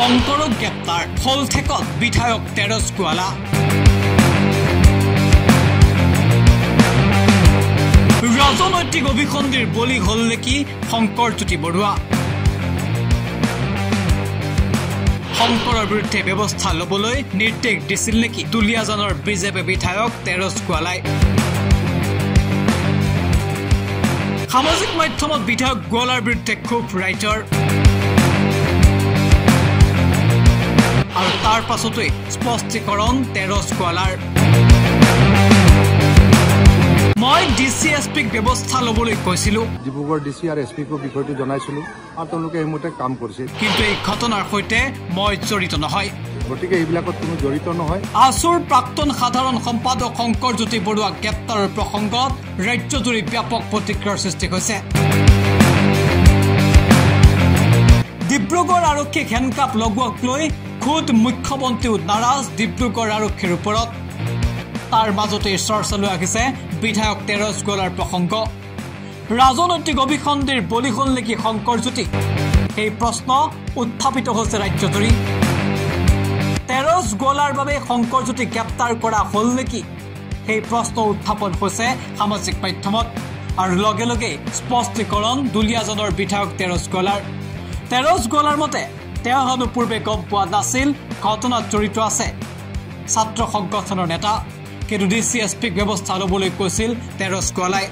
শংকৰক গ্ৰেপ্তাৰ ফলঠেকত বিধায়ক তেৰছ গোৱালা ৰাজনৈতিক অভিসন্ধিৰ বলি হল নেকি শংকৰজ্যোতি বৰুৱা শংকৰৰ বিৰুদ্ধে ব্যৱস্থা লবলৈ নিৰ্দেশ দিছিল নেকি দুলিয়াজানৰ বিজেপি বিধায়ক তেৰছ গোৱালাই সামাজিক মাধ্যমত বিধায়ক গোৱালাৰ বিৰুদ্ধে খুব ৰাইটাৰ আৰু তাৰ পাছতে স্পষ্টীকৰণ তেৰছ গোৱালাৰ মই ডিসিএসপিক ব্যৱস্থা লবলৈ কৈছিলো ডিব্ৰুগড় ডিসি আৰু এসপিক বিষয়টো জনাইছিলো আৰু তেওঁলোকে এইমতে কাম কৰিছে কিন্তু এই ঘটনাৰ সৈতে মই জড়িত নহয় গতিকে এইবিলাকত কোনো জড়িত নহয় আসুৰ প্ৰাক্তন সাধাৰণ সম্পাদক শংকৰজ্যোতি বৰুৱা গ্ৰেপ্তাৰৰ প্ৰসংগত ৰাজ্যজুৰি ব্যাপক প্ৰতিক্ৰিয়াৰ সৃষ্টি হৈছে ডিব্ৰুগড় আৰক্ষীক হেণ্ডকাপ লগোৱাক লৈ খুদ মুখ্যমন্ত্ৰীও নাৰাজ ডিব্ৰুগড় আৰক্ষীৰ ওপৰত তাৰ মাজতে চৰ্চা লৈ আহিছে বিধায়ক তেৰছ গোৱালাৰ প্ৰসংগ ৰাজনৈতিক অভিসন্ধিৰ বলি হল নেকি শংকৰজ্যোতি এই প্ৰশ্ন উত্থাপিত হৈছে ৰাজ্যজুৰি তেৰছ গোৱালাৰ বাবে শংকৰজ্যোতি গ্ৰেপ্তাৰ কৰা হল নেকি এই প্ৰশ্ন উত্থাপন হৈছে সামাজিক মাধ্যমত আৰু লগে লগে স্পষ্টীকৰণ দুলিয়াজানৰ বিধায়ক তেৰছ গোৱালাৰ মতে তেওঁ হেনো পূৰ্বে গম পোৱা নাছিল ঘটনাত জড়িত আছে ছাত্ৰ সংগঠনৰ নেতা কিন্তু ডিসিএসপিক ব্যৱস্থা লবলৈ কৈছিল তেৰছ গোৱালাই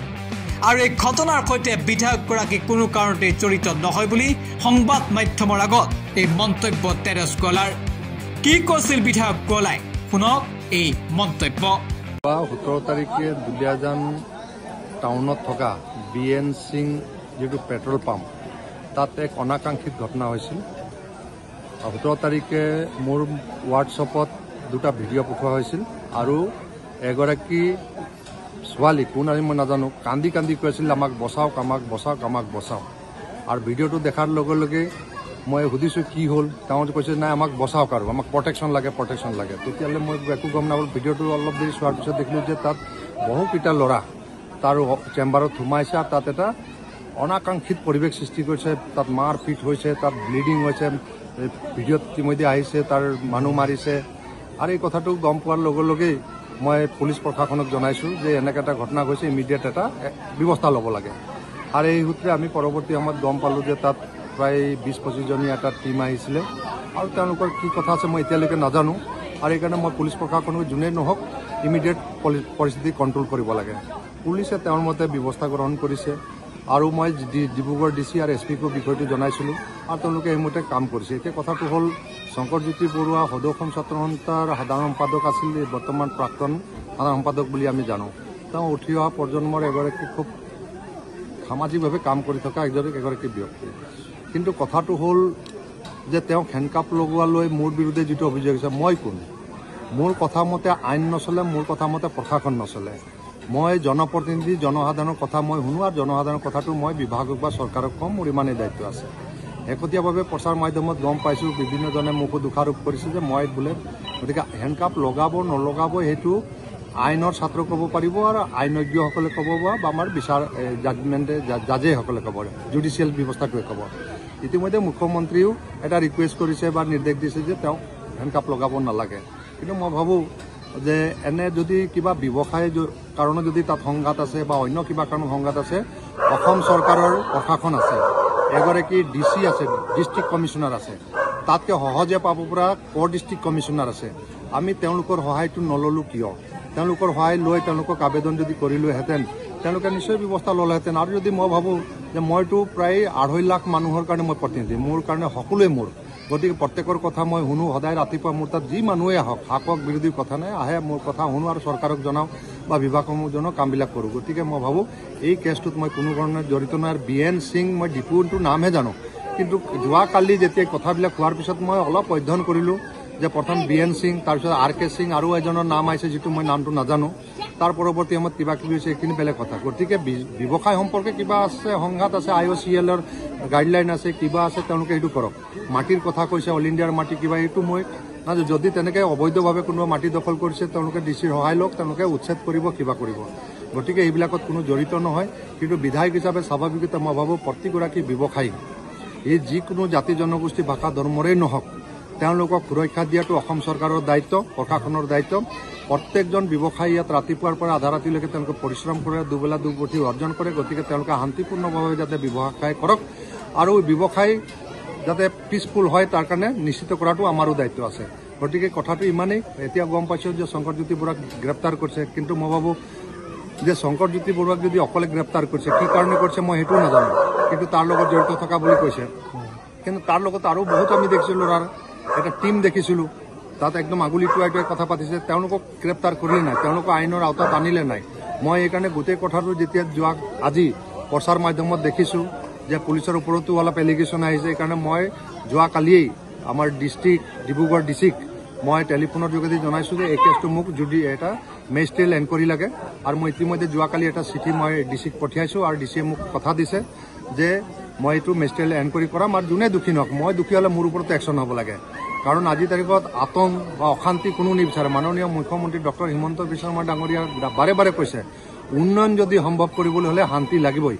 আৰু এই ঘটনাৰ সৈতে বিধায়কগৰাকী কোনো কাৰণতে জড়িত নহয় বুলি সংবাদ মাধ্যমৰ আগত এই মন্তব্য তেৰছ গোৱালাৰ কি কৈছিল বিধায়ক গোৱালাই শুনক এই মন্তব্য 17 তাৰিখে দুলিয়াজান টাউনত থকা বিএন সিং যেটো পেট্ৰল পাম্প তাত এক অনাকাংক্ষিত ঘটনা হৈছিল 17 তাৰিখে মোৰ হোৱাটছএপত দুটা ভিডিঅ' পঠোৱা হৈছিল আৰু এগৰাকী ছোৱালী কোন আমি মই নাজানো কান্দি কান্দি কৈছিল আমাক বচাওক আৰু ভিডিঅ'টো দেখাৰ লগে লগে মই সুধিছোঁ কি হ'ল তেওঁ কৈছে নাই আমাক বচাওক আৰু আমাক প্ৰটেকশ্যন লাগে তেতিয়াহ'লে মই একো গম নাপালোঁ ভিডিঅ'টো অলপ দেৰি চোৱাৰ পিছত দেখিলোঁ যে তাত বহুকেইটা ল'ৰা তাৰ চেম্বাৰত সোমাইছে আৰু তাত এটা অনাকাংক্ষিত পৰিৱেশ সৃষ্টি কৰিছে তাত মাৰ পিট হৈছে তাত ব্লিডিং হৈছে ভিডিঅ'ত ইতিমধ্যে আহিছে তাৰ মানুহ মাৰিছে আৰু এই কথাটো গম পোৱাৰ লগে লগেই মই পুলিচ প্ৰশাসনক জনাইছোঁ যে এনেকৈ এটা ঘটনা হৈছে ইমিডিয়েট এটা ব্যৱস্থা ল'ব লাগে আৰু এই সূত্ৰে আমি পৰৱৰ্তী সময়ত গম পালোঁ যে তাত প্ৰায় 20-25 জনীয়া এটা টীম আহিছিলে আৰু তেওঁলোকৰ কি কথা আছে মই এতিয়ালৈকে নাজানো আৰু এইকাৰণে মই পুলিচ প্ৰশাসনক যোনেই নহওক ইমিডিয়েট পৰিস্থিতি কণ্ট্ৰল কৰিব লাগে পুলিচে তেওঁৰ মতে ব্যৱস্থা গ্ৰহণ কৰিছে আৰু মই ডিব্ৰুগড় ডিসি আৰু এসপিক বিষয়টো জনাইছিলোঁ আৰু তেওঁলোকে এইমতে কাম কৰিছে এতিয়া কথাটো হ'ল শংকৰজ্যোতি বৰুৱা সদৌ ছাত্ৰ সন্থাৰ সাধাৰণ সম্পাদক আছিল বৰ্তমান প্ৰাক্তন সাধাৰণ সম্পাদক বুলি আমি জানো তেওঁ উঠি অহা প্ৰজন্মৰ এগৰাকী খুব সামাজিকভাৱে কাম কৰি থকা এগৰাকী ব্যক্তি কিন্তু কথাটো হ'ল যে তেওঁ হেণ্ডকাপ লগোৱালৈ মোৰ বিৰুদ্ধে যিটো অভিযোগ আছে মই কোন মোৰ কথা মতে আইন নচলে মোৰ কথা মতে প্ৰশাসন নচলে মই জনপ্ৰতিনিধি জনসাধাৰণৰ কথা মই শুনো আৰু জনসাধাৰণৰ কথাটো মই বিভাগক বা চৰকাৰক কম মোৰ ইমানেই দায়িত্ব আছে শেহতীয়াভাৱে প্ৰচাৰ মাধ্যমত গম পাইছোঁ বিভিন্নজনে মোকো দোষাৰোপ কৰিছে যে মই বোলে গতিকে হেণ্ডকাপ লগাব নলগাব সেইটো আইনৰ ছাত্ৰ ক'ব পাৰিব আৰু আইনজ্ঞসকলে ক'ব বা আমাৰ বিচাৰ জাজমেণ্টে জাজেসকলে ক'ব জুডিচিয়েল ব্যৱস্থাটোৱে ক'ব ইতিমধ্যে মুখ্যমন্ত্ৰীয়েও এটা ৰিকুৱেষ্ট কৰিছে বা নিৰ্দেশ দিছে যে তেওঁ হেণ্ডকাপ লগাব নালাগে কিন্তু মই ভাবোঁ যে এনে যদি কিবা ব্যৱসায় কাৰণে যদি তাত সংঘাত আছে বা অন্য কিবা কাৰণত সংঘাত আছে অসম চৰকাৰৰ প্ৰশাসন আছে এগৰাকী ডিসি আছে ডিষ্ট্ৰিক্ট কমিশ্যনাৰ আছে তাতকৈ সহজে পাব পৰা ডিষ্ট্ৰিক্ট কমিশ্যনাৰ আছে আমি তেওঁলোকৰ সহায়টো নললোঁ কিয় তেওঁলোকৰ সহায় লৈ তেওঁলোকক আবেদন যদি কৰিলোহেঁতেন তেওঁলোকে নিশ্চয় ব্যৱস্থা ল'লেহেঁতেন আৰু যদি মই ভাবোঁ যে মইতো প্ৰায় 2.5 লাখ মানুহৰ কাৰণে মই প্ৰতিনিধি মোৰ কাৰণে সকলোৱে মোৰ গতিকে প্ৰত্যেকৰ কথা মই শুনো সদায় ৰাতিপুৱা মোৰ তাত যি মানুহে আহক শাসক বিৰোধীৰ কথা নাই আহে মোৰ কথা শুনো আৰু চৰকাৰক জনাওঁ বা বিভাগসমূহ জনাওঁ কামবিলাক কৰোঁ গতিকে মই ভাবোঁ এই কেছটোত মই কোনো ধৰণে জড়িত নাই আৰু বিএন সিং মই ডিপুটোৰ নামহে জানো কিন্তু যোৱাকালি যেতিয়া কথাবিলাক হোৱাৰ পিছত মই অলপ অধ্যয়ন কৰিলোঁ যে প্ৰথম বিএন সিং তাৰপিছত RK সিং আৰু এজনৰ নাম আহিছে যিটো মই নামটো নাজানো তাৰ পৰৱৰ্তী সময়ত কিবা কিবি হৈছে এইখিনি বেলেগ কথা গতিকে ব্যৱসায় সম্পৰ্কে কিবা আছে সংঘাত আছে IOCLৰ গাইডলাইন আছে কিবা আছে তেওঁলোকে সেইটো কৰক মাটিৰ কথা কৈছে অল ইণ্ডিয়াৰ মাটি কিবা এইটো মই যদি তেনেকৈ অবৈধভাৱে কোনোবা মাটি দখল কৰিছে তেওঁলোকে ডিচিৰ সহায় লওক তেওঁলোকে উচ্ছেদ কৰিব কিবা কৰিব গতিকে এইবিলাকত কোনো জড়িত নহয় কিন্তু বিধায়ক হিচাপে স্বাভাৱিকতে মই ভাবোঁ প্ৰতিগৰাকী ব্যৱসায়ী এই যিকোনো জাতি জনগোষ্ঠী ভাষা ধৰ্মৰেই নহওক তেওঁলোকক সুৰক্ষা দিয়াটো অসম চৰকাৰৰ দায়িত্ব, প্ৰশাসনৰ দায়িত্ব। প্ৰত্যেকজন ব্যৱসায়ী ইয়াত ৰাতিপুৱাৰ পৰা আধা ৰাতিলৈকে তেওঁলোকে পৰিশ্ৰম কৰে, দুবেলা দুপুঠি অৰ্জন কৰে। গতিকে তেওঁলোকে শান্তিপূৰ্ণভাৱে যাতে ব্যৱসায় কৰক আৰু ব্যৱসায় যাতে পিচফুল হয় তাৰ কাৰণে নিশ্চিত কৰাটো আমাৰো দায়িত্ব আছে। গতিকে কথাটো ইমানেই। এতিয়া গম পাইছোঁ যে শংকৰজ্যোতি বৰুৱাক গ্ৰেপ্তাৰ কৰিছে, কিন্তু মই ভাবোঁ যে শংকৰজ্যোতি বৰুৱাক যদি অকলে গ্ৰেপ্তাৰ কৰিছে, কি কাৰণে কৰিছে মই সেইটোও নাজানো, কিন্তু তাৰ লগত জড়িত থকা বুলি কৈছে। কিন্তু তাৰ লগত আৰু বহুত আমি দেখিছিলোঁ, ল'ৰাৰ এটা টিম দেখিছিলোঁ, তাত একদম আগুলি টুৱাই কথা পাতিছে। তেওঁলোকক গ্ৰেপ্তাৰ কৰিলে নাই, তেওঁলোকক আইনৰ আওতাত আনিলে নাই। মই এইকাৰণে গোটেই কথাটো যেতিয়া আজি প্ৰচাৰ মাধ্যমত দেখিছোঁ যে পুলিচৰ ওপৰতো অলপ এলিগেশ্যন আহিছে, সেইকাৰণে মই যোৱাকালিয়েই আমাৰ ডিষ্ট্ৰিক্ট ডিব্ৰুগড় ডিচিক মই টেলিফোনৰ যোগেদি জনাইছোঁ যে এই কেছটো মোক যদি এটা মেজিষ্ট্ৰেট এনকুৱাৰী লাগে। আৰু মই ইতিমধ্যে যোৱাকালি এটা চিঠি মই ডিচিক পঠিয়াইছোঁ আৰু ডিচিয়ে মোক কথা দিছে যে মই এইটো মেজিষ্ট্ৰেট এনকুৱাৰী কৰাম আৰু যোনে দুখী নহওক, মই দুখী হ'লে মোৰ ওপৰতো একশ্যন হ'ব লাগে। কাৰণ আজিৰ তাৰিখত আতংক বা অশান্তি কোনো নিবিচাৰে। মাননীয় মুখ্যমন্ত্ৰী ডক্টৰ হিমন্ত বিশ্ব শৰ্মা ডাঙৰীয়া বাৰে বাৰে কৈছে, উন্নয়ন যদি সম্ভৱ কৰিবলৈ হ'লে শান্তি লাগিবই।